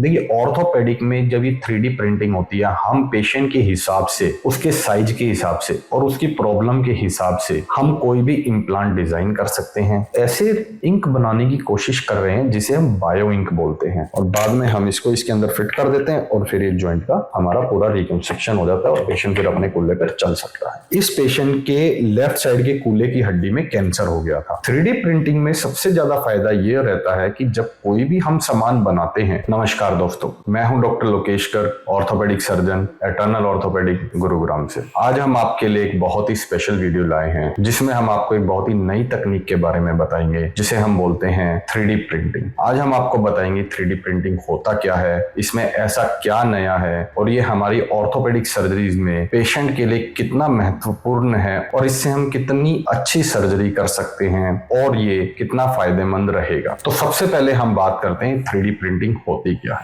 देखिए ऑर्थोपेडिक में जब ये 3D प्रिंटिंग होती है, हम पेशेंट के हिसाब से, उसके साइज के हिसाब से और उसकी प्रॉब्लम के हिसाब से हम कोई भी इम्प्लांट डिजाइन कर सकते हैं। ऐसे इंक बनाने की कोशिश कर रहे हैं जिसे हम बायो इंक बोलते हैं, और बाद में हम इसको इसके अंदर फिट कर देते हैं और फिर ये जॉइंट का हमारा पूरा रिकंस्ट्रक्शन हो जाता है और पेशेंट फिर अपने कूल्हे पर चल सकता है। इस पेशेंट के लेफ्ट साइड के कूल्हे की हड्डी में कैंसर हो गया था। 3D प्रिंटिंग में सबसे ज्यादा फायदा ये रहता है कि जब कोई भी हम सामान बनाते हैं। नमस्कार दोस्तों, मैं हूं doctor Lokeshkar, orthopaedic surgeon, Eternal orthopaedic, Gurugram से। आज हम आपके लिए एक बहुत ही स्पेशल वीडियो लाए हैं जिसमें हम आपको एक बहुत ही नई तकनीक के बारे में बताएंगे जिसे हम बोलते हैं 3D प्रिंटिंग। आज हम आपको बताएंगे 3D प्रिंटिंग होता क्या है, इसमें ऐसा क्या नया है और ये हमारी ऑर्थोपेडिक सर्जरीज में पेशेंट के लिए कितना महत्वपूर्ण है और इससे हम कितनी अच्छी सर्जरी कर सकते हैं और ये कितना फायदेमंद रहेगा। तो सबसे पहले हम बात करते हैं 3D प्रिंटिंग होती क्या है।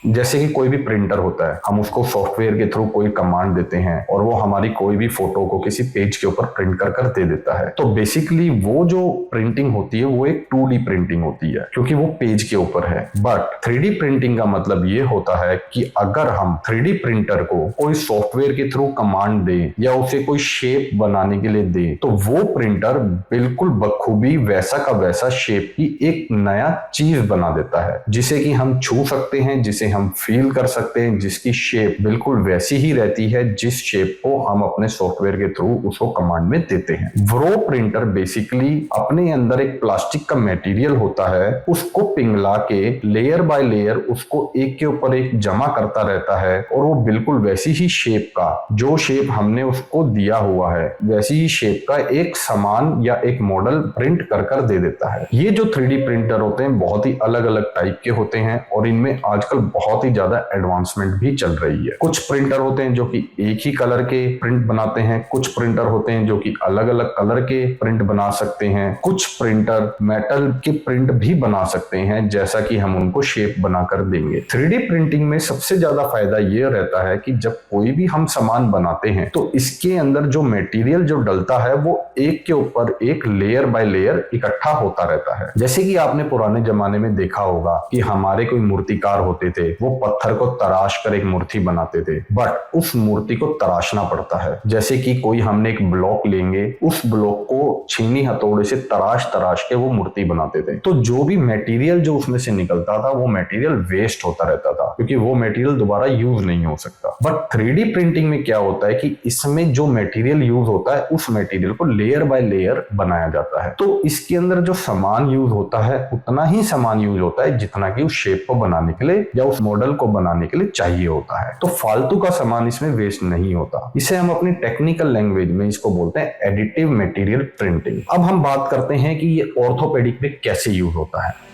जैसे कि कोई भी प्रिंटर होता है, हम उसको सॉफ्टवेयर के थ्रू कोई कमांड देते हैं और वो हमारी कोई भी फोटो को किसी पेज के ऊपर प्रिंट कर कर दे देता है। तो बेसिकली वो जो प्रिंटिंग होती है वो एक 2D प्रिंटिंग होती है क्योंकि वो पेज के ऊपर है। बट 3D प्रिंटिंग का मतलब ये होता है कि अगर हम 3D प्रिंटर को कोई सॉफ्टवेयर के थ्रू कमांड दें या उसे कोई शेप बनाने के लिए दें तो वो प्रिंटर बिल्कुल बखूबी वैसा का वैसा शेप की एक नया चीज बना देता है जिसे कि हम छू सकते हैं, जिसे हम फील कर सकते हैं, जिसकी शेप बिल्कुल वैसी ही रहती है जिस शेप को हम अपने सॉफ्टवेयर के थ्रू उसको कमांड में देते हैं। वो प्रिंटर बेसिकली अपने अंदर एक प्लास्टिक का मटेरियल होता है, उसको पिघला के लेयर बाय लेयर उसको एक के ऊपर एक जमा करता रहता है और वो बिल्कुल वैसी ही शेप का, जो शेप हमने उसको दिया हुआ है वैसी ही शेप का एक सामान या एक मॉडल प्रिंट कर कर दे देता है। ये जो 3D प्रिंटर होते हैं बहुत ही अलग अलग टाइप के होते हैं और इनमें आजकल बहुत ही ज्यादा एडवांसमेंट भी चल रही है। कुछ प्रिंटर होते हैं जो कि एक ही कलर के प्रिंट बनाते हैं, कुछ प्रिंटर होते हैं जो कि अलग अलग कलर के प्रिंट बना सकते हैं, कुछ प्रिंटर मेटल के प्रिंट भी बना सकते हैं जैसा कि हम उनको शेप बनाकर देंगे। 3D प्रिंटिंग में सबसे ज्यादा फायदा यह रहता है कि जब कोई भी हम सामान बनाते हैं तो इसके अंदर जो मटेरियल जो डलता है वो एक के ऊपर एक लेयर बाय लेयर इकट्ठा होता रहता है। जैसे कि आपने पुराने जमाने में देखा होगा कि हमारे कोई मूर्तिकार होते थे, वो पत्थर को तराश कर एक मूर्ति बनाते थे, बट उस मूर्ति को तराशना पड़ता है। जैसे कि कोई हमने एक ब्लॉक लेंगे, उस ब्लॉक को छीनी हथौड़े से तराश तराश के वो मूर्ति बनाते थे, तो जो भी मटेरियल जो उसमें से निकलता था वो मटेरियल वेस्ट होता रहता था क्योंकि वो मटेरियल दोबारा यूज नहीं हो सकता। बट 3D प्रिंटिंग में क्या होता है कि इसमें जो मटेरियल यूज होता है उस मटेरियल को लेयर बाय लेयर बनाया जाता है, तो इसके अंदर जो सामान यूज होता है उतना ही सामान यूज होता है जितना कि उस शेप को बनाने के लिए या उस मॉडल को बनाने के लिए चाहिए होता है। तो फालतू का सामान इसमें वेस्ट नहीं होता। इसे हम अपनी टेक्निकल लैंग्वेज में इसको बोलते हैं एडिटिव मटेरियल प्रिंटिंग। अब हम बात करते हैं कि ये ऑर्थोपेडिक में कैसे यूज होता है।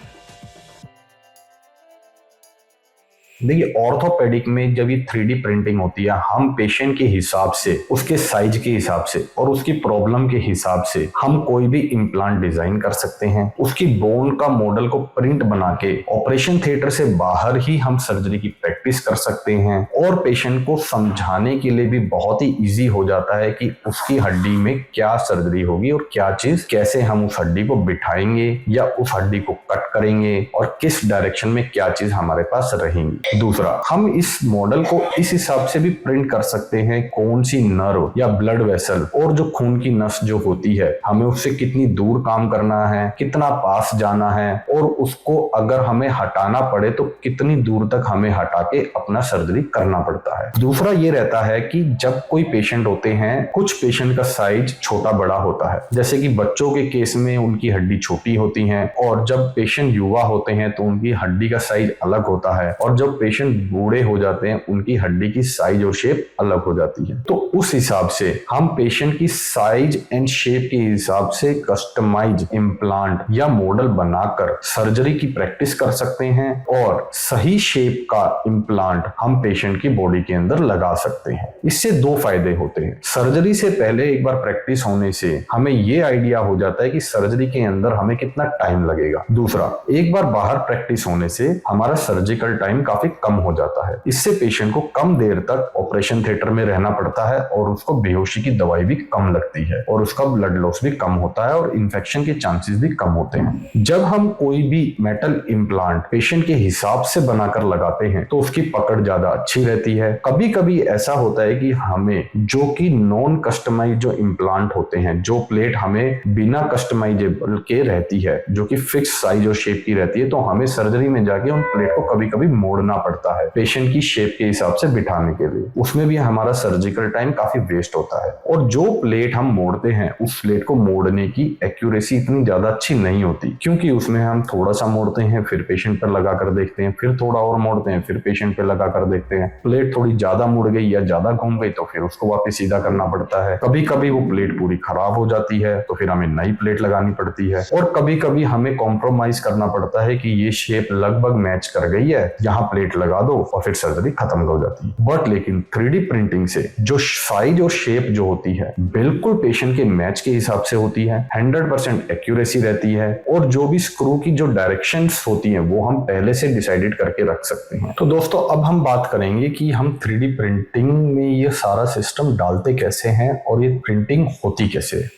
देखिए ऑर्थोपेडिक में जब ये 3D प्रिंटिंग होती है, हम पेशेंट के हिसाब से, उसके साइज के हिसाब से और उसकी प्रॉब्लम के हिसाब से हम कोई भी इम्प्लांट डिजाइन कर सकते हैं। उसकी बोन का मॉडल को प्रिंट बना के ऑपरेशन थिएटर से बाहर ही हम सर्जरी की प्रैक्टिस कर सकते हैं और पेशेंट को समझाने के लिए भी बहुत ही ईजी हो जाता है कि उसकी हड्डी में क्या सर्जरी होगी और क्या चीज, कैसे हम उस हड्डी को बिठाएंगे या उस हड्डी को कट करेंगे और किस डायरेक्शन में क्या चीज हमारे पास रहेंगी। दूसरा, हम इस मॉडल को इस हिसाब से भी प्रिंट कर सकते हैं कौन सी नर्व या ब्लड वेसल और जो खून की नस जो होती है हमें उससे कितनी दूर काम करना है, कितना पास जाना है और उसको अगर हमें हटाना पड़े तो कितनी दूर तक हमें हटा के अपना सर्जरी करना पड़ता है। दूसरा ये रहता है कि जब कोई पेशेंट होते हैं, कुछ पेशेंट का साइज छोटा बड़ा होता है, जैसे कि बच्चों के केस में उनकी हड्डी छोटी होती है और जब पेशेंट युवा होते हैं तो उनकी हड्डी का साइज अलग होता है और जब पेशेंट बूढ़े हो जाते हैं उनकी हड्डी की साइज और शेप अलग हो जाती है। तो उस हिसाब से हम पेशेंट की साइज एंड शेप के हिसाब से कस्टमाइज इम्प्लांट या मॉडल बनाकर सर्जरी की प्रैक्टिस कर सकते हैं और सही शेप का इम्प्लांट हम पेशेंट की बॉडी के अंदर लगा सकते हैं। इससे दो फायदे होते हैं। सर्जरी से पहले एक बार प्रैक्टिस होने से हमें ये आइडिया हो जाता है कि सर्जरी के अंदर हमें कितना टाइम लगेगा। दूसरा, एक बार बाहर प्रैक्टिस होने से हमारा सर्जिकल टाइम काफी कम हो जाता है। इससे पेशेंट को कम देर तक ऑपरेशन थिएटर में रहना पड़ता है और उसको बेहोशी की दवाई भी कम लगती है और उसका ब्लड लॉस भी कम होता है और इन्फेक्शन के चांसेस भी कम होते हैं। जब हम कोई भी मेटल इम्प्लांट पेशेंट के हिसाब से बनाकर लगाते हैं तो उसकी पकड़ ज्यादा अच्छी रहती है। कभी कभी ऐसा होता है कि हमें जो कि नॉन कस्टमाइज जो इम्प्लांट होते हैं, जो प्लेट हमें बिना कस्टमाइजेबल के रहती है, जो कि फिक्स साइज और शेप की रहती है, तो हमें सर्जरी में जाके उन प्लेट को कभी कभी मोड़ना पड़ता है पेशेंट की शेप के हिसाब से बिठाने के लिए। उसमें भी हमारा सर्जिकल टाइम काफी वेस्ट होता है। और जो प्लेट हम मोड़ते हैं उस प्लेट को मोड़ने की एक्यूरेसी इतनी ज्यादा अच्छी नहीं होती, क्योंकि उसमें हम थोड़ा सा मोड़ते हैं, फिर पेशेंट पर लगा कर देखते हैं, फिर थोड़ा और मोड़ते हैं, फिर पेशेंट पे लगा कर देखते हैं। प्लेट थोड़ी ज्यादा मुड़ गई या ज्यादा घूम गई तो फिर उसको वापस सीधा करना पड़ता है। कभी कभी वो प्लेट पूरी खराब हो जाती है तो फिर हमें नई प्लेट लगानी पड़ती है। और कभी कभी हमें कॉम्प्रोमाइज करना पड़ता है कि ये शेप लगभग मैच कर गई है, यहाँ प्लेट लगा दो, और फिर सर्जरी खत्म हो जाती है। बट लेकिन 3D प्रिंटिंग से जो साइज और शेप जो होती है बिल्कुल पेशेंट के मैच के हिसाब से होती है, 100% एक्यूरेसी रहती है, और जो भी स्क्रू की जो डायरेक्शंस होती हैं वो हम पहले से डिसाइडेड करके रख सकते हैं। तो दोस्तों अब हम बात करेंगे कि हम 3D प्रिंटिंग में ये सारा सिस्टम डालते कैसे हैं और ये प्रिंटिंग होती कैसे है।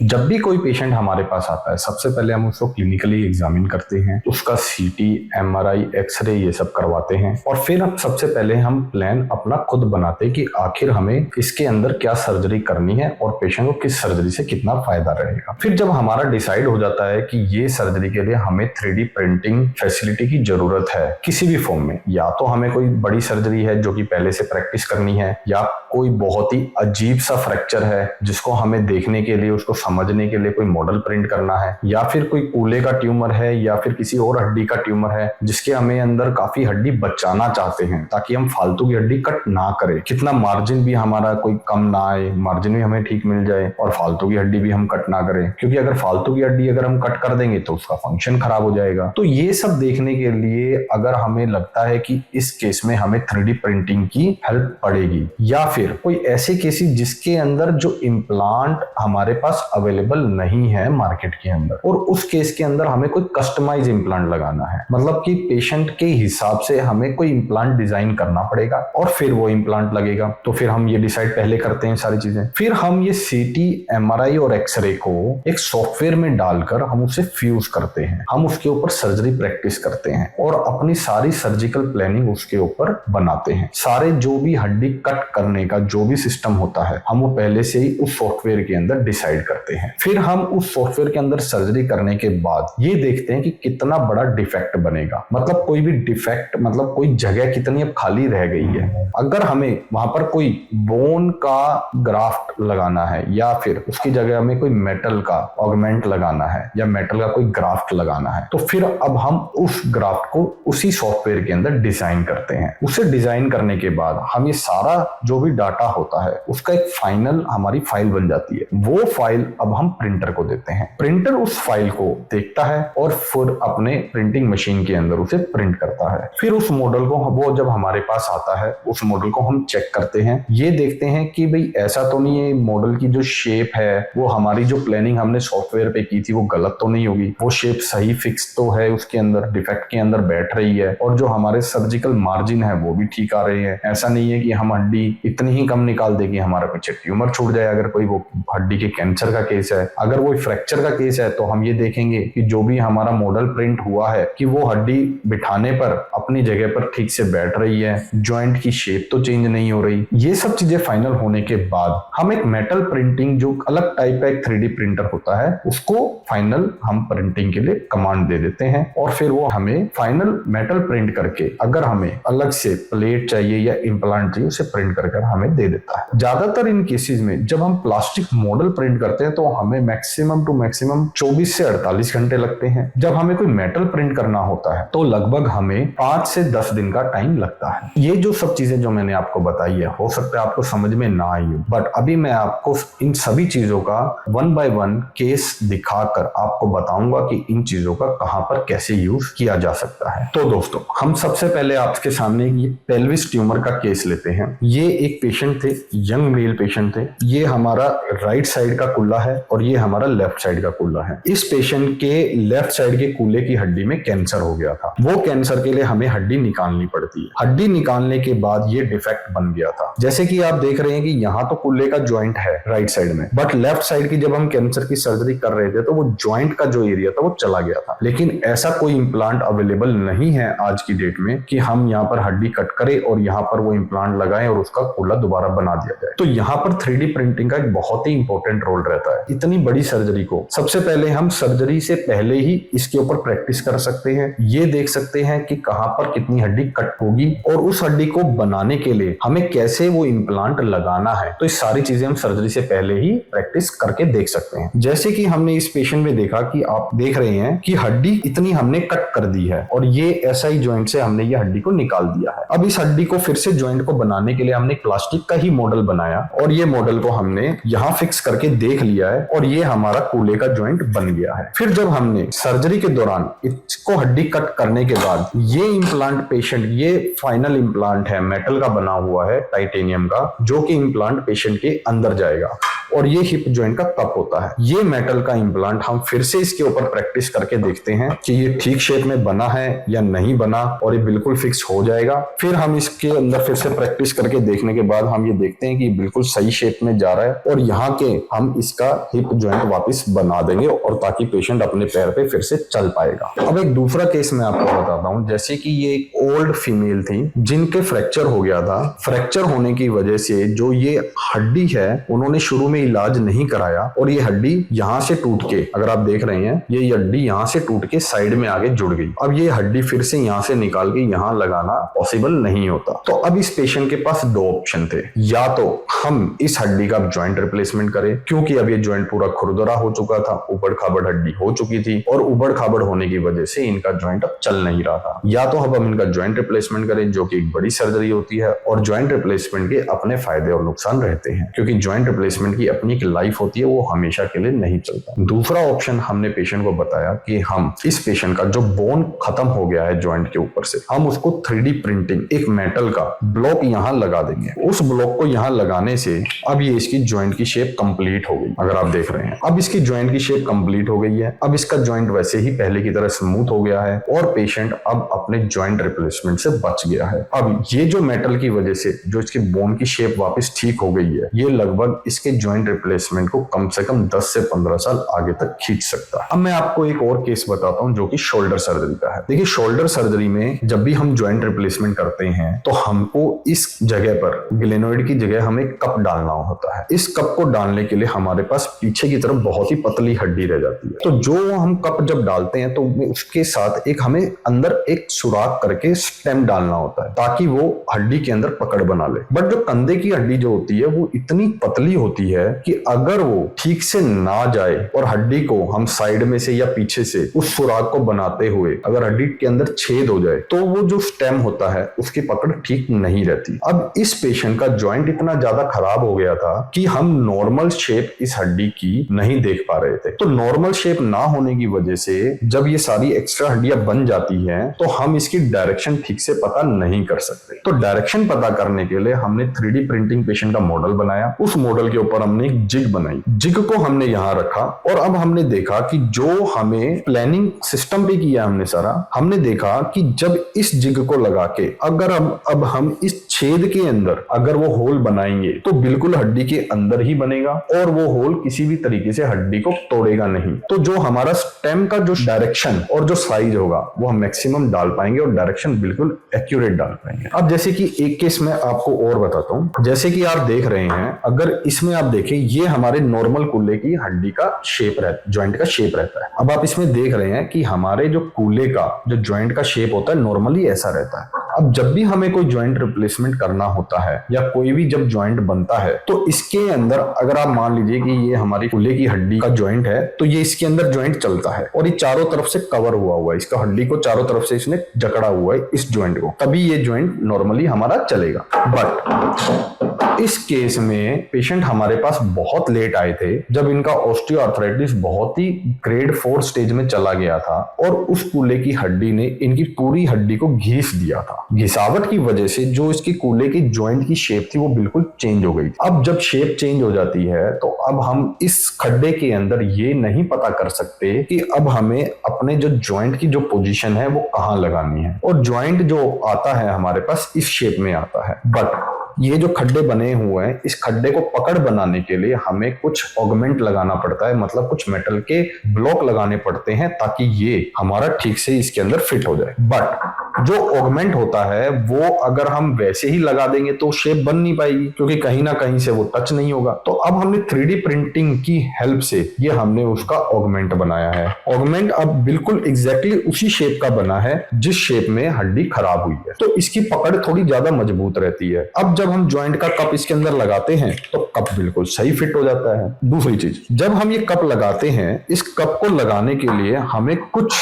जब भी कोई पेशेंट हमारे पास आता है सबसे पहले हम उसको क्लिनिकली एग्जामिन करते हैं, उसका सीटी, एमआरआई, एक्सरे ये सब करवाते हैं, और फिर अब सबसे पहले हम प्लान अपना खुद बनाते हैं कि आखिर हमें इसके अंदर क्या सर्जरी करनी है और पेशेंट को किस सर्जरी से कितना फायदा रहेगा। फिर जब हमारा डिसाइड हो जाता है कि ये सर्जरी के लिए हमें 3D प्रिंटिंग फैसिलिटी की जरूरत है किसी भी फॉर्म में, या तो हमें कोई बड़ी सर्जरी है जो कि पहले से प्रैक्टिस करनी है, या कोई बहुत ही अजीब सा फ्रैक्चर है जिसको हमें देखने के लिए, उसको समझने के लिए कोई मॉडल प्रिंट करना है, या फिर कोई कूल्हे का ट्यूमर है, या फिर किसी और हड्डी का ट्यूमर है जिसके हमें अंदर काफी हड्डी बचाना चाहते हैं ताकि हम फालतू की हड्डी कट ना करें, कितना मार्जिन भी हमारा कोई कम ना आए, मार्जिन भी हमें ठीक मिल जाए और फालतू की हड्डी भी हम कट ना करें, क्योंकि अगर फालतू की हड्डी अगर हम कट कर देंगे तो उसका फंक्शन खराब हो जाएगा। तो ये सब देखने के लिए अगर हमें लगता है कि इस केस में हमें 3D प्रिंटिंग की हेल्प पड़ेगी, या फिर कोई ऐसे केसेस जिसके अंदर जो इम्प्लांट हमारे पास अवेलेबल नहीं है मार्केट के अंदर, और उस केस के अंदर हमें कोई कस्टमाइज इम्प्लांट लगाना है, मतलब कि पेशेंट के हिसाब से हमें कोई इम्प्लांट डिजाइन करना पड़ेगा और फिर वो इम्प्लांट लगेगा। तो फिर हम ये डिसाइड पहले करते हैं सारी चीजें, फिर हम ये सीटी, एमआरआई और एक्सरे को एक सॉफ्टवेयर में डालकर हम उसे फ्यूज करते हैं, हम उसके ऊपर सर्जरी प्रैक्टिस करते हैं और अपनी सारी सर्जिकल प्लानिंग उसके ऊपर बनाते हैं। सारे जो भी हड्डी कट करने का जो भी सिस्टम होता है हम वो पहले से ही उस सॉफ्टवेयर के अंदर डिसाइड करते हैं। फिर हम उस सॉफ्टवेयर के अंदर सर्जरी करने के बाद ये देखते हैं कि कितना बड़ा डिफेक्ट बनेगा, मतलब कोई भी डिफेक्ट, मतलब कोई जगह कितनी अब खाली रह गई है। अगर हमें वहां पर कोई बोन का ग्राफ्ट लगाना है या फिर उसकी जगह हमें कोई मेटल का ऑगमेंट लगाना है या मेटल का कोई ग्राफ्ट लगाना है, तो फिर अब हम उस ग्राफ्ट को उसी सॉफ्टवेयर के अंदर डिजाइन करते हैं। उसे डिजाइन करने के बाद हम ये सारा जो भी डाटा होता है उसका एक फाइनल हमारी फाइल बन जाती है। वो फाइल अब हम प्रिंटर को देते हैं, प्रिंटर उस फाइल को देखता है और फिर अपने प्रिंटिंग मशीन के अंदर उसे प्रिंट करता है। फिर उस मॉडल को, वो जब हमारे पास आता है उस मॉडल को हम चेक करते हैं, ये देखते हैं कि भाई ऐसा तो नहीं है मॉडल की जो शेप है वो हमारी जो प्लानिंग हमने सॉफ्टवेयर पे की थी वो गलत तो नहीं होगी, वो शेप सही फिक्स तो है, उसके अंदर डिफेक्ट के अंदर बैठ रही है, और जो हमारे सर्जिकल मार्जिन है वो भी ठीक आ रहे हैं। ऐसा नहीं है कि हम हड्डी इतनी ही कम निकाल देगी हमारा पीछे ट्यूमर छूट जाए, अगर कोई वो हड्डी के कैंसर का केस है। अगर वो फ्रैक्चर का केस है तो हम ये देखेंगे कि जो भी हमारा मॉडल प्रिंट हुआ है कि वो हड्डी बिठाने पर अपनी जगह पर ठीक से बैठ रही है, जॉइंट की शेप तो चेंज नहीं हो रही। ये सब चीजें फाइनल होने के बाद हम एक मेटल प्रिंटिंग, जो अलग टाइप का एक 3D प्रिंटर होता है, उसको फाइनल हम प्रिंटिंग के लिए कमांड दे देते हैं और फिर वो हमें फाइनल मेटल प्रिंट करके, अगर हमें अलग से प्लेट चाहिए या इम्प्लांट चाहिए, उसे प्रिंट कर हमें दे देता है। ज्यादातर इन केसेस में जब हम प्लास्टिक मॉडल प्रिंट करते हैं तो हमें मैक्सिमम टू मैक्सिमम 24 से 48 घंटे लगते हैं। जब हमें कोई मेटल प्रिंट करना होता है तो लगभग हमें 5 से 10 दिन का टाइम लगता है। ये जो सब चीजें जो मैंने आपको बताई है, हो सकता है आपको समझ में ना आई हो, बट अभी मैं आपको इन सभी चीजों का 1 बाय 1 केस दिखाकर आपको बताऊंगा कि इन चीजों का कहां पर कैसे यूज किया जा सकता है। तो दोस्तों, हम सबसे पहले आपके सामने ये पेल्विस ट्यूमर का केस लेते हैं। ये एक पेशेंट थे, यंग मेल पेशेंट थे। ये हमारा राइट साइड का कूल्हा है और ये हमारा लेफ्ट साइड का कूल्हा है। इस पेशेंट के लेफ्ट साइड के कूल्हे की हड्डी में कैंसर हो गया था। वो कैंसर के लिए हमें हड्डी निकालनी पड़ती है। हड्डी निकालने के बाद ये डिफेक्ट बन गया था। जैसे कि आप देख रहे हैं कि यहाँ तो कूल्हे का ज्वाइंट है राइट साइड में, बट लेफ्ट साइड की जब हम कैंसर की सर्जरी कर रहे थे तो वो ज्वाइंट का जो एरिया था वो चला गया था। लेकिन ऐसा कोई इम्प्लांट अवेलेबल नहीं है आज की डेट में कि हम यहाँ पर हड्डी कट करें और यहाँ पर वो इम्प्लांट लगाएं और उसका कूल्हा दोबारा बना दिया जाए। तो यहाँ पर 3D प्रिंटिंग का एक बहुत ही इंपॉर्टेंट रोल रहता है। इतनी बड़ी सर्जरी को सबसे पहले हम सर्जरी से पहले ही इसके ऊपर प्रैक्टिस कर सकते हैं। ये देख सकते हैं कि कहां पर कितनी हड्डी कट होगी और उस हड्डी को बनाने के लिए हमें कैसे वो इम्प्लांट लगाना है। तो इस सारी चीजें हम सर्जरी से पहले ही प्रैक्टिस करके देख सकते हैं। जैसे कि हमने इस पेशेंट में देखा कि आप देख रहे हैं कि हड्डी इतनी हमने कट कर दी है और ये SI ज्वाइंट से हमने ये हड्डी को निकाल दिया है। अब इस हड्डी को फिर से ज्वाइंट को बनाने के लिए हमने प्लास्टिक का ही मॉडल बनाया और ये मॉडल को हमने यहाँ फिक्स करके देख लिया है और ये हमारा कूल्हे का ज्वाइंट बन गया है। फिर जब हमने सर्जरी के दौरान इसको हड्डी कट करने के बाद ये इम्प्लांट पेशेंट, ये फाइनल इम्प्लांट है, मेटल का बना हुआ है, टाइटेनियम का, जो कि इम्प्लांट पेशेंट के अंदर जाएगा और ये हिप जॉइंट का कप होता है। ये मेटल का इम्प्लांट हम फिर से इसके ऊपर प्रैक्टिस करके देखते हैं कि ये ठीक शेप में बना है या नहीं बना और ये बिल्कुल फिक्स हो जाएगा। फिर हम इसके अंदर फिर से प्रैक्टिस करके देखने के बाद हम ये देखते हैं कि बिल्कुल सही शेप में जा रहा है और यहाँ के हम इसका हिप जॉइंट वापस बना देंगे और ताकि पेशेंट अपने पैर पे फिर से चल पाएगा। अब एक दूसरा केस मैं आपको बताता हूँ। जैसे कि ये एक ओल्ड फीमेल थी जिनके फ्रैक्चर हो गया था। फ्रैक्चर होने की वजह से जो ये हड्डी है उन्होंने शुरू में इलाज नहीं कराया और ये हड्डी यहाँ से टूट के, अगर आप देख रहे हैं, ये हड्डी यहाँ से टूट के साइड में आगे जुड़ गई। अब ये हड्डी फिर से यहाँ से निकाल के यहाँ लगाना पॉसिबल नहीं होता। तो अब इस पेशेंट के पास दो ऑप्शन थे। या तो हम इस हड्डी का ज्वाइंट रिप्लेसमेंट करें क्योंकि अब ये ज्वाइंट पूरा खुरदरा हो चुका था, उबड़ खाबड़ हड्डी हो चुकी थी और उबड़ खाबड़ होने की वजह से इनका ज्वाइंट अब चल नहीं रहा था। या तो अब हम इनका ज्वाइंट रिप्लेसमेंट करें जो कि एक बड़ी सर्जरी होती है और ज्वाइंट रिप्लेसमेंट के अपने फायदे और नुकसान रहते हैं क्योंकि ज्वाइंट रिप्लेसमेंट की अपनी लाइफ होती है, वो हमेशा के लिए नहीं चलता। दूसरा ऑप्शन हमने पेशेंट को बताया कि हम इस पेशेंट का जो बोन खत्म हो गया है ज्वाइंट के ऊपर से, हम उसको 3D प्रिंटिंग एक मेटल का ब्लॉक यहाँ लगा देंगे। उस ब्लॉक को यहाँ लगाने से अब ये इसकी ज्वाइंट की शेप कंप्लीट हो गई। अगर आप देख रहे हैं अब इसकी ज्वाइंट की शेप कंप्लीट हो गई है। अब इसका ज्वाइंट वैसे ही पहले की तरह स्मूथ हो गया है और पेशेंट अब अपने ज्वाइंट रिप्लेसमेंट से बच गया है। अब ये जो मेटल की वजह से जो इसकी बोन की शेप वापस ठीक हो गई है, ये लगभग इसके ज्वाइंट रिप्लेसमेंट को कम से कम 10 से 15 साल आगे तक खींच सकता है। अब मैं आपको एक और केस बताता हूं जो कि शोल्डर सर्जरी का है। देखिए, शोल्डर सर्जरी में जब भी हम ज्वाइंट रिप्लेसमेंट करते हैं तो हमको इस जगह पर ग्लेनोइड की जगह हमें कप डालना होता है। इस कप को डालने के लिए हमारे पास पीछे की तरफ बहुत ही पतली हड्डी रह जाती है। तो जो हम कप जब डालते हैं तो उसके साथ एक हमें अंदर एक सुराख करके स्टेम डालना होता है ताकि वो हड्डी के अंदर पकड़ बना ले। बट जो कंधे की हड्डी जो होती है वो इतनी पतली होती है कि अगर वो ठीक से ना जाए और हड्डी को हम साइड में से या पीछे से उस सुराख को बनाते हुए अगर हड्डी के अंदर छेद हो जाए तो वो जो स्टेम होता है उसकी पकड़ ठीक नहीं रहती। अब इस पेशेंट का ज्वाइंट इतना ज्यादा खराब हो गया था कि हम नॉर्मल शेप इस हड्डी की नहीं देख पा रहे थे। तो नॉर्मल शेप ना होने की वजह से जब ये सारी एक्स्ट्रा हड्डियां बन जाती हैं तो हम इसकी डायरेक्शन ठीक से पता नहीं कर सकते। तो डायरेक्शन पता करने के लिए हमने 3D प्रिंटिंग पेशेंट का मॉडल बनाया। उस मॉडल के ऊपर हमने एक जिग बनाई। जिग को हमने यहाँ रखा और अब हमने देखा कि जो हमें प्लानिंग सिस्टम पे किया हमने सारा, हमने देखा कि जब इस जिग को लगा के अगर अब हम इस छेद के अंदर अगर वो होल बनाएंगे तो बिल्कुल हड्डी के अंदर ही बनेगा और वो होल किसी भी तरीके से हड्डी को तोड़ेगा नहीं। तो जो हमारा स्टेम का जो डायरेक्शन और जो साइज होगा वो हम मैक्सिमम डाल पाएंगे और डायरेक्शन बिल्कुल एक्यूरेट डाल पाएंगे। अब जैसे कि एक केस में आपको और बताता हूं। जैसे कि आप देख रहे हैं, अगर इसमें आप देखें ये हमारे नॉर्मल कूल्हे की हड्डी का शेप रहता है, ज्वाइंट का शेप रहता है। अब आप इसमें देख रहे हैं कि हमारे जो कूल्हे का जो ज्वाइंट का शेप होता है नॉर्मली ऐसा रहता है। अब जब भी हमें कोई ज्वाइंट रिप्लेसमेंट करना होता है या कोई भी जब ज्वाइंट बनता है तो इसके अंदर अगर आप मान लीजिए कि ये हमारी कूल्हे की हड्डी का ज्वाइंट है तो ये इसके अंदर ज्वाइंट चलता है और ये चारों तरफ से कवर हुआ है, इसका हड्डी को चारों तरफ से इसने जकड़ा हुआ है इस ज्वाइंट को, तभी ये ज्वाइंट नॉर्मली हमारा चलेगा। बट इस केस में पेशेंट हमारे पास बहुत लेट आए थे जब इनका ऑस्टियोआर्थराइटिस बहुत ही ग्रेड 4 स्टेज में चला गया था और उस कूल्हे की हड्डी ने इनकी पूरी हड्डी को घिस दिया था। घिसावट की वजह से जो इसकी कूल्हे की ज्वाइंट की शेप थी वो बिल्कुल चेंज हो गई। अब जब शेप चेंज हो जाती है तो अब हम इस खड्डे के अंदर ये नहीं पता कर सकते कि अब हमें अपने जो ज्वाइंट की जो पोजीशन है वो कहाँ लगानी है, और ज्वाइंट जो आता है हमारे पास इस शेप में आता है। बट ये जो खड्डे बने हुए हैं इस खड्डे को पकड़ बनाने के लिए हमें कुछ ऑगमेंट लगाना पड़ता है, मतलब कुछ मेटल के ब्लॉक लगाने पड़ते हैं ताकि ये हमारा ठीक से इसके अंदर फिट हो जाए। बट जो ऑगमेंट होता है वो अगर हम वैसे ही लगा देंगे तो शेप बन नहीं पाएगी क्योंकि कहीं ना कहीं से वो टच नहीं होगा। तो अब हमने 3D प्रिंटिंग की हेल्प से ये हमने उसका ऑगमेंट बनाया है। ऑगमेंट अब बिल्कुल एग्जैक्टली उसी शेप का बना है जिस शेप में हड्डी खराब हुई है, तो इसकी पकड़ थोड़ी ज्यादा मजबूत रहती है। अब जब हम ज्वाइंट का कप इसके अंदर लगाते हैं तो कप बिल्कुल सही फिट हो जाता है। दूसरी चीज, जब हम ये कप लगाते हैं इस कप को लगाने के लिए हमें कुछ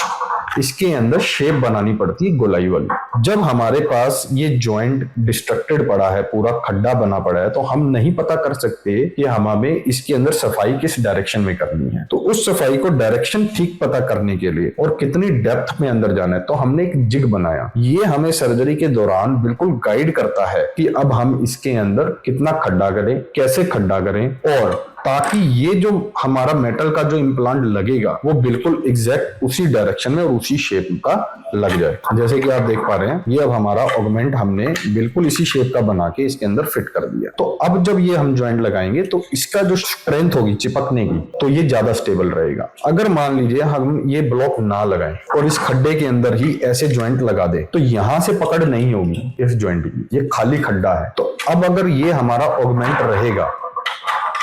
इसके अंदर शेप बनानी पड़ती है गोलाई वाली। जब हमारे पास ये जॉइंट डिस्ट्रक्टेड पड़ा है, पूरा खड्डा बना पड़ा है, तो हम नहीं पता कर सकते कि हमें इसके अंदर सफाई किस डायरेक्शन में करनी है। तो उस सफाई को डायरेक्शन ठीक पता करने के लिए और कितनी डेप्थ में अंदर जाना है तो हमने एक जिग बनाया। ये हमें सर्जरी के दौरान बिल्कुल गाइड करता है कि अब हम इसके अंदर कितना खड्डा करें, कैसे खड्डा करें, और ताकि ये जो हमारा मेटल का जो इम्प्लांट लगेगा वो बिल्कुल एग्जैक्ट उसी डायरेक्शन में और उसी शेप का लग जाए। जैसे कि आप देख पा रहे हैं ये अब हमारा ऑगमेंट हमने बिल्कुल इसी शेप का बना के इसके अंदर फिट कर दिया। तो अब जब ये हम ज्वाइंट लगाएंगे तो इसका जो स्ट्रेंथ होगी चिपकने की तो ये ज्यादा स्टेबल रहेगा। अगर मान लीजिए हम ये ब्लॉक ना लगाएं और इस खड्डे के अंदर ही ऐसे ज्वाइंट लगा दे तो यहां से पकड़ नहीं होगी इस ज्वाइंट की, ये खाली खड्डा है। तो अब अगर ये हमारा ऑगमेंट रहेगा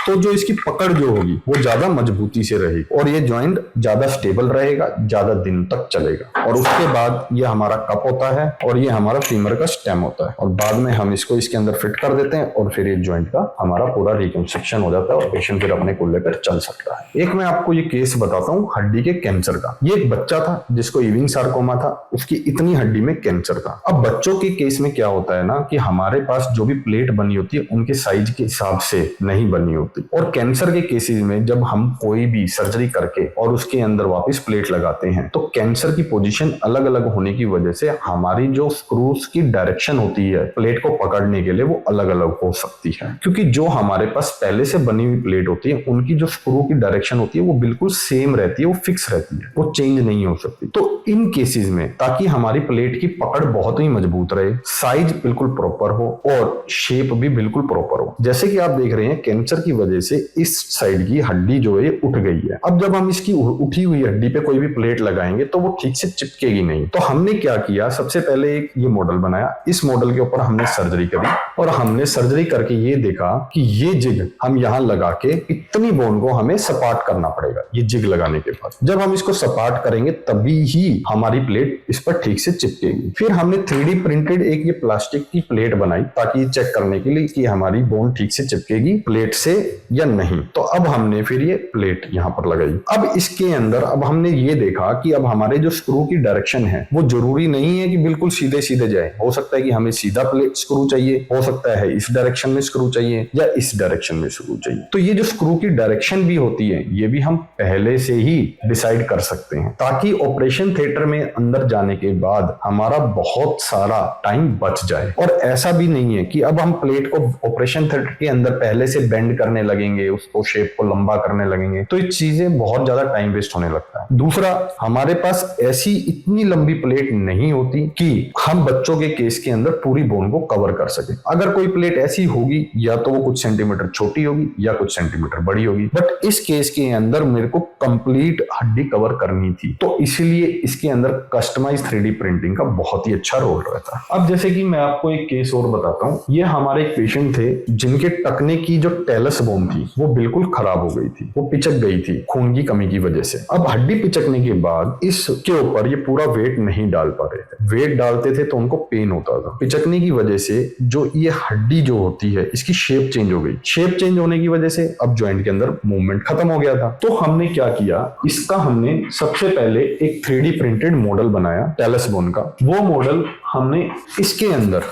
तो जो इसकी पकड़ जो होगी वो ज्यादा मजबूती से रहेगी और ये ज्वाइंट ज्यादा स्टेबल रहेगा, ज्यादा दिन तक चलेगा। और उसके बाद ये हमारा कप होता है और ये हमारा फीमर का स्टेम होता है और बाद में हम इसको इसके अंदर फिट कर देते हैं और फिर ये ज्वाइंट का हमारा पूरा रिकंस्ट्रक्शन हो जाता है और पेशेंट फिर अपने कुल्ले पर चल सकता है। एक मैं आपको ये केस बताता हूँ हड्डी के कैंसर का। ये एक बच्चा था जिसको इविंग सार्कोमा था, उसकी इतनी हड्डी में कैंसर था। अब बच्चों के केस में क्या होता है ना कि हमारे पास जो भी प्लेट बनी होती है उनके साइज के हिसाब से नहीं बनी होती, और कैंसर के केसेस में जब हम कोई भी सर्जरी करके और उसके अंदर वापस प्लेट लगाते हैं तो कैंसर की पोजीशन अलग अलग होने की वजह से हमारी जो स्क्रूज की डायरेक्शन होती है प्लेट को पकड़ने के लिए वो अलग अलग हो सकती है, क्योंकि जो हमारे पास पहले से बनी हुई प्लेट होती है उनकी जो स्क्रू की डायरेक्शन होती है वो बिल्कुल सेम रहती है, वो फिक्स रहती है, वो चेंज नहीं हो सकती। तो इन केसेस में ताकि हमारी प्लेट की पकड़ बहुत ही मजबूत रहे, साइज बिल्कुल प्रॉपर हो और शेप भी बिल्कुल प्रॉपर हो। जैसे कि आप देख रहे हैं कैंसर की वजह से इस साइड की हड्डी जो है उठ गई है। अब जब हम इसकी उठी हुई हड्डी पे कोई भी प्लेट लगाएंगे तो वो ठीक से चिपकेगी नहीं। तो हमने क्या किया, सबसे पहले एक ये मॉडल बनाया, इस मॉडल के ऊपर हमने सर्जरी करी और हमने सर्जरी करके ये देखा कि ये जिग हम यहां लगा के इतनी बोन को हमें सपाट करना पड़ेगा। ये जिग लगाने के बाद जब हम इसको सपाट करेंगे तभी ही हमारी प्लेट इस पर ठीक से चिपकेगी। फिर हमने 3D प्रिंटेड एक ये प्लास्टिक की प्लेट बनाई ताकि चेक करने के लिए कि हमारी बोन ठीक से चिपकेगी प्लेट से या नहीं। तो अब हमने फिर ये प्लेट यहां पर लगाई। अब इसके अंदर अब हमने ये देखा कि अब हमारे जो स्क्रू की डायरेक्शन है वो जरूरी नहीं है कि बिल्कुल सीधे सीधे जाए। हो सकता है कि हमें सीधा प्लेट स्क्रू चाहिए, हो सकता है इस डायरेक्शन में स्क्रू चाहिए या इस डायरेक्शन में स्क्रू चाहिए। तो ये जो स्क्रू की डायरेक्शन भी होती है ये भी हम पहले से ही डिसाइड कर सकते हैं ताकि ऑपरेशन थिएटर में अंदर जाने के बाद हमारा बहुत सारा टाइम बच जाए। और ऐसा भी नहीं है कि अब हम प्लेट को ऑपरेशन थिएटर के अंदर पहले से बेंड करने लगेंगे, उसको शेप को लंबा करने लगेंगे, तो ये चीजें बहुत ज्यादा टाइम वेस्ट होने लगता है। दूसरा, हमारे पास ऐसी इतनी लंबी प्लेट नहीं होती कि हम बच्चों के केस के अंदर पूरी बोन को कवर कर सके। अगर कोई प्लेट ऐसी होगी या तो वो कुछ सेंटीमीटर छोटी होगी या कुछ सेंटीमीटर बड़ी होगी, बट इस केस के अंदर मेरे को कंप्लीट हड्डी कवर करनी थी, तो इसीलिए इसके अंदर कस्टमाइज 3D प्रिंटिंग का बहुत ही अच्छा रोल रहता है। अब जैसे कि मैं आपको एक केस और बताता हूँ। ये हमारे एक पेशेंट थे जिनके टखने की जो टेलस बोन थी वो बिल्कुल खराब हो गई थी, वो पिचक गई थी खून की कमी की वजह से। अब हड्डी पिचकने के बाद इसके ऊपर ये पूरा वेट नहीं डाल पा रहे थे, वेट डालते थे तो उनको पेन होता था। पिचकने की वजह से जो ये हड्डी जो होती है इसकी शेप चेंज हो गई, शेप चेंज होने की वजह से अब जॉइंट के अंदर मूवमेंट खत्म हो गया था। तो हमने क्या किया, इसका हमने सबसे पहले एक 3D प्रिंटेड मॉडल बनाया टेलस बोन का। वो मॉडल हमने इसके अंदर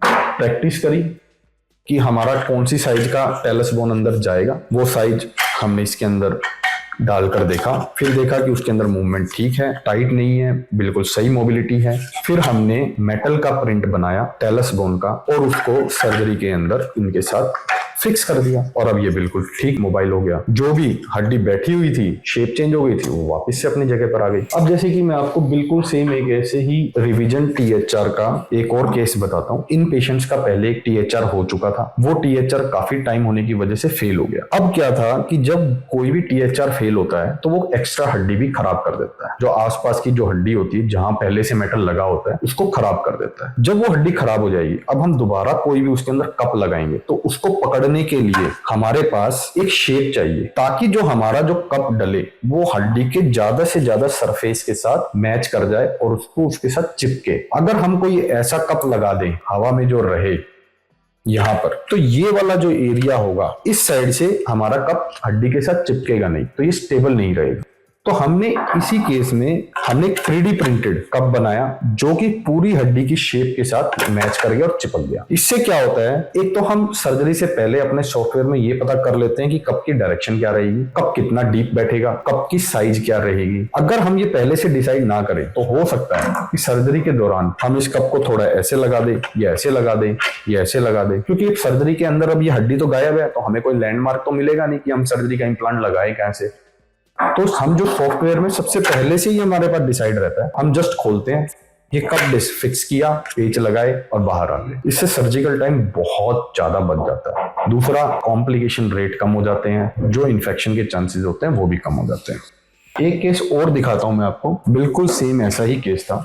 प्रैक्टिस करी कि हमारा कौन सी साइज का टेलस बोन अंदर जाएगा। वो साइज हमने इसके अंदर डालकर देखा, फिर देखा कि उसके अंदर मूवमेंट ठीक है, टाइट नहीं है, बिल्कुल सही मोबिलिटी है। फिर हमने मेटल का प्रिंट बनाया टेलस बोन का और उसको सर्जरी के अंदर इनके साथ फिक्स कर दिया और अब ये बिल्कुल ठीक मोबाइल हो गया। जो भी हड्डी बैठी हुई थी, शेप चेंज हो गई थी, वो वापस से अपनी जगह पर आ गई। अब जैसे कि मैं आपको बिल्कुल सेम एक ऐसे ही रिवीजन THR का एक और केस बताता हूँ। इन पेशेंट्स का पहले एक THR हो चुका था, वो THR काफी टाइम होने की वजह से फेल हो गया। अब क्या था कि जब कोई भी THR फेल होता है तो वो एक्स्ट्रा हड्डी भी खराब कर देता है। जो आसपास की जो हड्डी होती है जहां पहले से मेटल लगा होता है उसको खराब कर देता है। जब वो हड्डी खराब हो जाएगी, अब हम दोबारा कोई भी उसके अंदर कप लगाएंगे तो उसको पकड़ने के लिए हमारे पास एक शेप चाहिए, ताकि जो हमारा जो कप डले वो हड्डी के ज्यादा से ज्यादा सरफेस के साथ मैच कर जाए और उसको उसके साथ चिपके। अगर हम कोई ऐसा कप लगा दें हवा में जो रहे यहां पर, तो ये वाला जो एरिया होगा इस साइड से हमारा कप हड्डी के साथ चिपकेगा नहीं, तो ये स्टेबल नहीं रहेगा। तो हमने इसी केस में हमने 3D प्रिंटेड कप बनाया जो कि पूरी हड्डी की शेप के साथ मैच कर गया और चिपक गया। इससे क्या होता है, एक तो हम सर्जरी से पहले अपने सॉफ्टवेयर में ये पता कर लेते हैं कि कप की डायरेक्शन क्या रहेगी, कप कितना डीप बैठेगा, कप की साइज क्या रहेगी। अगर हम ये पहले से डिसाइड ना करें तो हो सकता है कि सर्जरी के दौरान हम इस कप को थोड़ा ऐसे लगा दें या ऐसे लगा दें या ऐसे लगा दें, क्योंकि सर्जरी के अंदर अब ये हड्डी तो गायब है, तो हमें कोई लैंडमार्क तो मिलेगा नहीं कि हम सर्जरी का इम्प्लांट लगाए कैसे। तो हम जो सॉफ्टवेयर में सबसे पहले से ही हमारे पास डिसाइड रहता है, हम जस्ट खोलते हैं, ये कब फिक्स किया, पेच लगाए और बाहर आ गए। इससे सर्जिकल टाइम बहुत ज्यादा बच जाता है। दूसरा, कॉम्प्लिकेशन रेट कम हो जाते हैं, जो इन्फेक्शन के चांसेस होते हैं वो भी कम हो जाते हैं। एक केस और दिखाता हूं मैं आपको, बिल्कुल सेम ऐसा ही केस था।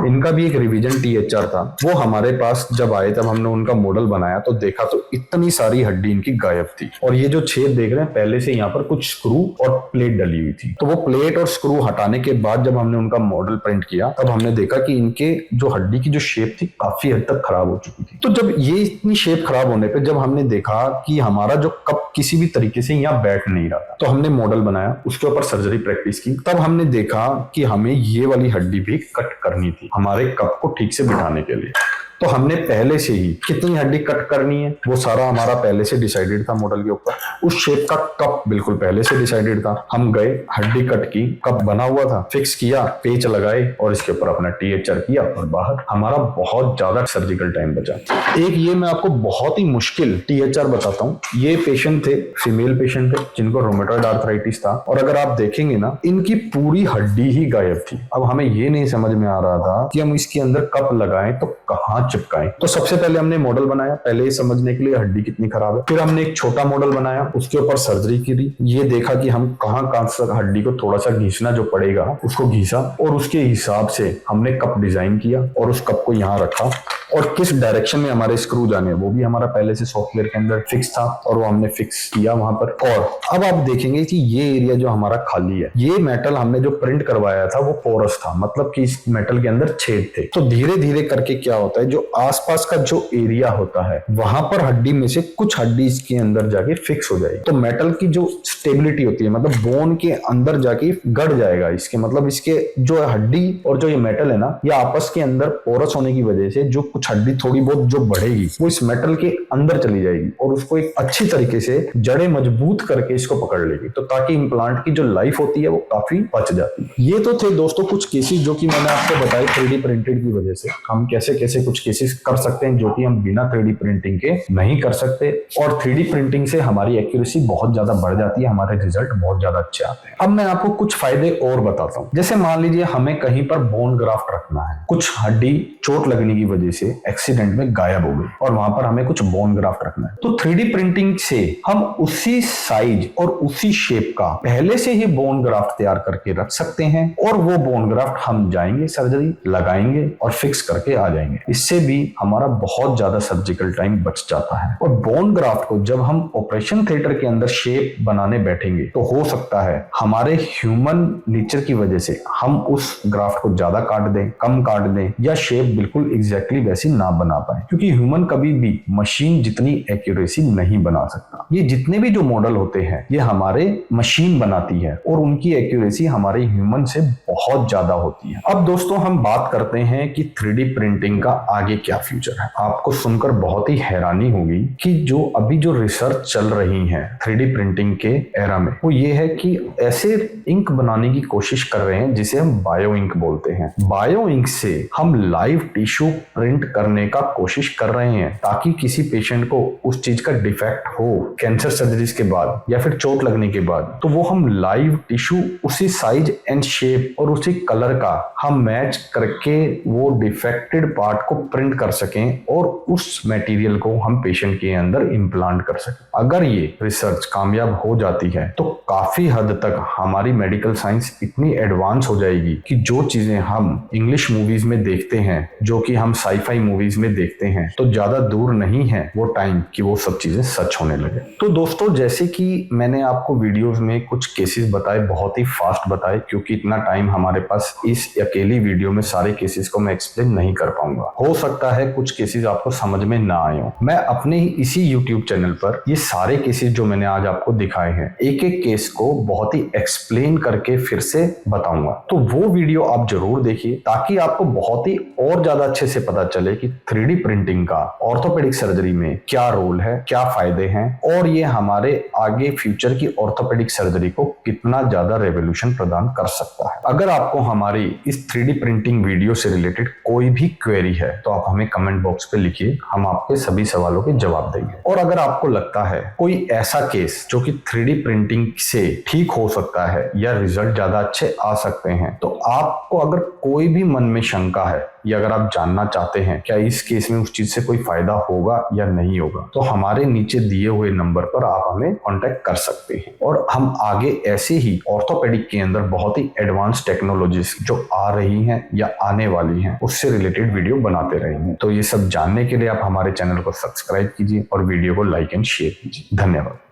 इनका भी एक रिवीजन THR था। वो हमारे पास जब आए तब हमने उनका मॉडल बनाया तो देखा तो इतनी सारी हड्डी इनकी गायब थी, और ये जो छेद देख रहे हैं पहले से यहाँ पर कुछ स्क्रू और प्लेट डली हुई थी। तो वो प्लेट और स्क्रू हटाने के बाद जब हमने उनका मॉडल प्रिंट किया तब हमने देखा कि इनके जो हड्डी की जो शेप थी काफी हद तक खराब हो चुकी थी। तो जब ये इतनी शेप खराब होने पर जब हमने देखा कि हमारा जो कप किसी भी तरीके से यहाँ बैठ नहीं रहा था, तो हमने मॉडल बनाया, उसके ऊपर सर्जरी प्रैक्टिस की। तब हमने देखा कि हमें ये वाली हड्डी भी कट करनी थी हमारे कप को ठीक से बिठाने के लिए। तो हमने पहले से ही कितनी हड्डी कट करनी है वो सारा हमारा पहले से डिसाइडेड था मॉडल के ऊपर। उस शेप का कप बिल्कुल पहले से डिसाइडेड था। हम गए, हड्डी कट की, कप बना हुआ था, फिक्स किया, पेच लगाए और इसके ऊपर अपना THR किया और बाहर। हमारा बहुत ज्यादा सर्जिकल टाइम बचा। एक ये मैं आपको बहुत ही मुश्किल THR बताता हूँ। ये पेशेंट थे, फीमेल पेशेंट थे जिनको रोमेटॉइड आर्थराइटिस था, और अगर आप देखेंगे ना इनकी पूरी हड्डी ही गायब थी। अब हमें ये नहीं समझ में आ रहा था कि हम इसके अंदर कप लगाएं तो कहाँ चिपकाएं। तो सबसे पहले हमने मॉडल बनाया, पहले ये समझने के लिए हड्डी कितनी खराब है। फिर हमने एक छोटा मॉडल बनाया, उसके ऊपर सर्जरी की। ये देखा कि हम कहाँ हड्डी को थोड़ा सा घिसना जो पड़ेगा उसको घिसा, और उसके हिसाब से हमने कप डिजाइन किया और उस कप को यहाँ रखा, और किस डायरेक्शन में हमारे स्क्रू जाने वो भी हमारा पहले से सॉफ्टवेयर के अंदर फिक्स था और वो हमने फिक्स किया वहां पर। और अब आप देखेंगे कि ये एरिया जो हमारा खाली है, ये मेटल हमने जो प्रिंट करवाया था वो पोरस था, मतलब कि इस मेटल के अंदर छेद थे। तो धीरे धीरे करके क्या होता है, जो आसपास का जो एरिया होता है वहां पर हड्डी में से कुछ हड्डी इसके अंदर जाके फिक्स हो जाएगी। तो मेटल की जो स्टेबिलिटी होती है, मतलब बोन के अंदर जाके गड़ जाएगा इसके, मतलब इसके जो हड्डी और जो ये मेटल है ना, ये आपस के अंदर पोरस होने की वजह से जो कुछ हड्डी थोड़ी बहुत जो बढ़ेगी वो इस मेटल के अंदर चली जाएगी और उसको एक अच्छी तरीके से जड़ें मजबूत करके इसको पकड़ लेगी। तो ताकि इम्प्लांट की जो लाइफ होती है वो काफी बच जाती है। ये तो थे दोस्तों कुछ केसेस जो कि मैंने आपको बताई 3D प्रिंटेड की वजह से हम कैसे कैसे कुछ केसेस कर सकते हैं जो कि हम बिना 3D प्रिंटिंग के नहीं कर सकते, और 3D प्रिंटिंग से हमारी एक्यूरेसी बहुत ज्यादा बढ़ जाती है, हमारे रिजल्ट बहुत ज्यादा अच्छे आते हैं। अब मैं आपको कुछ फायदे और बताता हूँ। जैसे मान लीजिए हमें कहीं पर बोन ग्राफ्ट रखना है, कुछ हड्डी चोट लगने की वजह से एक्सीडेंट में गायब हो गई और वहां पर हमें कुछ बोन ग्राफ्ट रखना है। तो 3D प्रिंटिंग से हम उसी साइज और उसी शेप का पहले से ही बोन ग्राफ्ट तैयार करके रख सकते हैं और वो बोन ग्राफ्ट हम जाएंगे, सर्जरी लगाएंगे और फिक्स करके आ जाएंगे। इससे भी हमारा बहुत ज्यादा सर्जिकल टाइम बच जाता है। और बोन ग्राफ्ट को जब हम ऑपरेशन थिएटर के अंदर शेप बनाने बैठेंगे तो हो सकता है हमारे ह्यूमन नेचर की वजह से हम उस ग्राफ्ट को ज्यादा काट दें, कम काट दें या शेप बिल्कुल एग्जैक्टली वैसी ना बना पाए, क्योंकि ह्यूमन कभी भी मशीन जितनी एक्यूरेसी नहीं बना सकता। ये जितने भी जो मॉडल होते हैं ये हमारे मशीन बनाती है और उनकी एक्यूरेसी हमारे ह्यूमन से बहुत ज्यादा होती है। अब दोस्तों हम बात करते हैं कि 3D प्रिंटिंग का आगे क्या फ्यूचर है। आपको सुनकर बहुत ही हैरानी होगी कि जो अभी जो रिसर्च चल रही है 3D प्रिंटिंग के एरा में वो ये है कि ऐसे इंक बनाने की कोशिश कर रहे हैं जिसे हम बायो इंक बोलते हैं। बायो इंक से हम लाइव टिश्यू प्रिंट करने का कोशिश कर रहे हैं ताकि किसी पेशेंट को उस चीज का डिफेक्ट हो कैंसर सर्जरीज के बाद या फिर चोट लगने के बाद, तो वो हम लाइव टिश्यू उसी साइज एंड शेप और उसी कलर का हम मैच करके वो डिफेक्टेड पार्ट को प्रिंट कर सकें और उस मटेरियल को हम पेशेंट के अंदर इम्प्लांट कर सकें। अगर ये रिसर्च कामयाब हो जाती है तो काफी हद तक हमारी मेडिकल साइंस इतनी एडवांस हो जाएगी कि जो चीजें हम इंग्लिश मूवीज में देखते हैं, जो कि हम साईफाई मूवीज में देखते हैं, तो ज्यादा दूर नहीं है वो टाइम कि वो सब चीजें सच होने लगे। तो दोस्तों जैसे कि मैंने आपको वीडियोस में कुछ केसेस बताए, बहुत ही फास्ट बताए, क्योंकि इतना टाइम हमारे पास इस अकेली वीडियो में सारे केसेस को मैं एक्सप्लेन नहीं कर पाऊंगा। हो सकता है कुछ केसेस आपको समझ में ना आए हो। मैं अपने ही इसी यूट्यूब चैनल पर ये सारे केसेस जो मैंने आज आपको दिखाए हैं, एक एक केस को बहुत ही एक्सप्लेन करके फिर से बताऊंगा। तो वो वीडियो आप जरूर देखिए ताकि आपको बहुत ही और ज्यादा अच्छे से पता चले कि 3D प्रिंटिंग का ऑर्थोपेडिक सर्जरी में क्या रोल है, क्या फायदे हैं और ये हमारे आगे फ्यूचर की ऑर्थोपेडिक सर्जरी को कितना ज्यादा रेवोल्यूशन प्रदान कर सकता है। अगर आपको हमारी इस 3D प्रिंटिंग वीडियो से रिलेटेड कोई भी क्वेरी है तो आप हमें कमेंट बॉक्स पे लिखिए, हम आपके सभी सवालों के जवाब देंगे। और अगर आपको लगता है कोई ऐसा केस जो कि 3D प्रिंटिंग से ठीक हो सकता है या रिजल्ट ज्यादा अच्छे आ सकते हैं, तो आपको अगर कोई भी मन में शंका है या अगर आप जानना चाहते हैं क्या इस केस में उस चीज से कोई फायदा होगा या नहीं होगा, तो हमारे नीचे दिए हुए नंबर पर आप हमें कांटेक्ट कर सकते हैं और हम आगे ऐसे ही ऑर्थोपेडिक के अंदर बहुत ही एडवांस टेक्नोलॉजीज जो आ रही हैं या आने वाली हैं उससे रिलेटेड वीडियो बनाते रहेंगे। तो ये सब जानने के लिए आप हमारे चैनल को सब्सक्राइब कीजिए और वीडियो को लाइक एंड शेयर कीजिए। धन्यवाद।